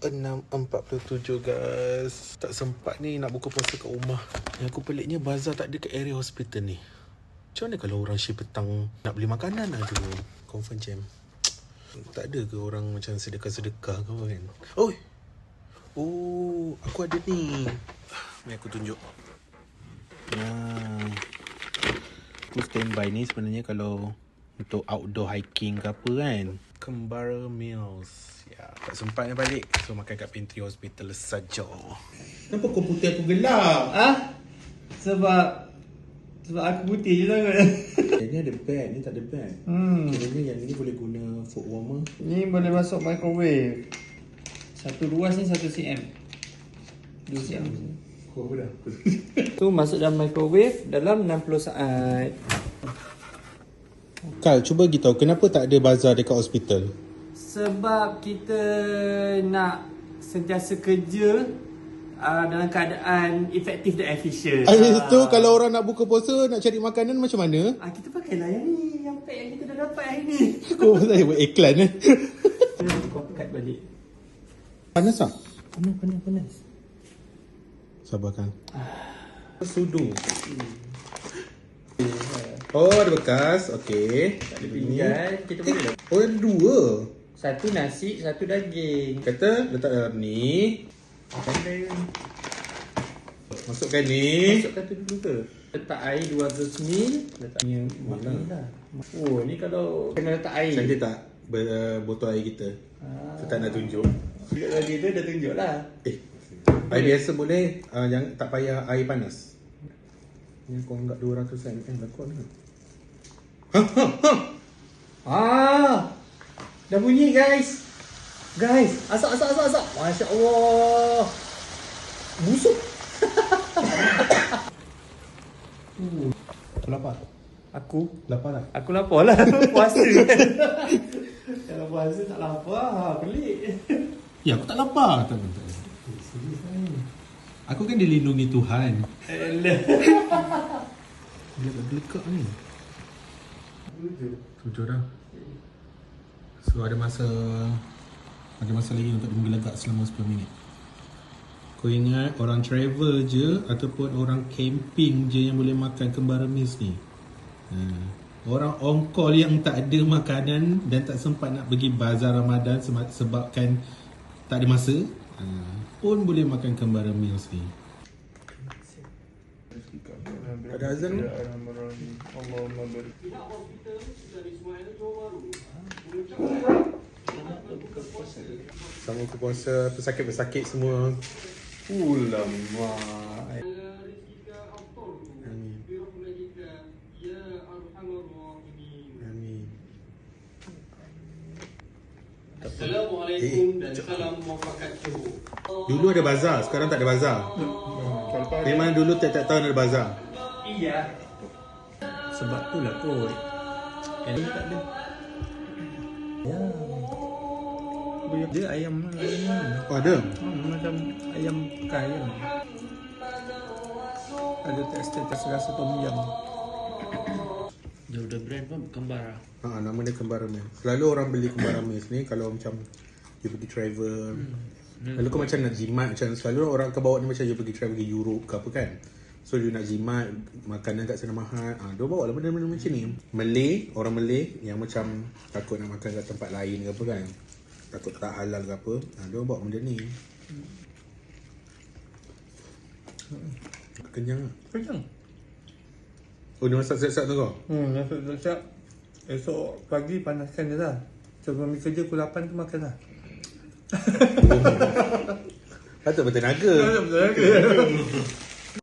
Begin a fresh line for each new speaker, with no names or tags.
6.47 guys. Tak sempat ni nak buka puasa kat rumah. Yang aku peliknya bazar tak ada kat area hospital ni. Macam mana kalau orang shift petang nak beli makanan? Aduh, confirm jam. Tak ada ke orang macam sedekah-sedekah ke apa kan? Oh, aku ada ni. Ni aku tunjuk. Nah, aku standby ni sebenarnya kalau untuk outdoor hiking ke apa kan. Kembara Meals. Ya, tak sempat nak balik. So makan kat pantry hospital saja. Kenapa kau putih aku gelap?
Sebab aku putih je sangat.
Ini ada bag, ni tak ada bag. Kiranya yang ni boleh guna food warmer.
Ni boleh masuk microwave. Satu ruas ni 1 cm. 2 cm.
Oh, apa dah?
Tu masuk dalam microwave dalam 60 saat.
Kal, cuba beritahu kenapa tak ada bazar dekat hospital?
Sebab kita nak sentiasa kerja dalam keadaan efektif dan efisien.
Itu kalau orang nak buka puasa, nak cari makanan macam mana?
Kita pakailah yang ni, yang pack yang kita dah dapat hari ni.
Kau saya buat iklan
Kau cut balik.
Panas tak?
Panas.
Sabarkan. Sudu. Oh, ada bekas. Okey.
Tak ada pinggan, kita boleh.
Oh, ada 2.
Satu nasi, satu daging.
Kata letak dalam ni. Masukkan ni.
Masukkan tu dulu ke? Letak air 200 ml. Letak ni mana? Oh, ni kalau kena letak air.
Cantik tak botol air kita? Kita tak nak tunjuk.
Lagi tu dah tunjuk lah.
Air biasa boleh, yang tak payah air panas. Ni kau anggap 200 ml lakon ke?
Dah bunyi guys. Asap. Masya Allah. Busuk.
Kau lapar?
Aku
Lapar tak?
Aku lapar lah. Puasa kan. Kalau puasa tak lapar, pelik.
Ya, aku tak lapar. Tak. Aku kan dilindungi Tuhan. Dia bergelekak ni. 7 dah. So ada masa lagi untuk menggelegak selama 10 minit. Kau ingat orang travel je ataupun orang camping je yang boleh makan kembara meals ni. Orang on call yang tak ada makanan dan tak sempat nak pergi bazar Ramadan sebabkan tak ada masa, pun boleh makan kembara meals ni. Ada azan ni?
Allahumma barik.
Sama buka puasa, pesakit-pesakit semua.
Ulama.
Amin. Amin.
Assalamualaikum dan salam wabarakatuh.
Dulu ada bazar, sekarang tak ada bazar. Memang dulu tiap-tiap tahun ada bazar.
Iya. Sebab tu lah kot. Yang ni tak ada. Ya. Dia ayam mana?
Oh, ada?
Macam ayam kayam. Ada tekstur rasa tom yum. Dia udah brand pun kembara.
Nama dia Kembara Meals. Selalu orang beli Kembara Meals ni kalau macam you pergi travel. Lalu kau macam nak jimat, macam selalu orang akan bawa ni macam you pergi travel ke Europe ke apa kan. So you nak jimat, makanan kat sana mahal. Dia bawa lah benda-benda macam ni. Orang Malay yang macam takut nak makan kat tempat lain ke apa kan. Takut tak halal ke apa. Dia bawa benda ni. Kenyang lah.
Kenyang.
Oh, dia masak siap-siap tu kau?
Masak siap. Esok pagi panaskan je lah. Sebelum pergi kerja pukul 8 tu makan lah.
Patut bertenaga.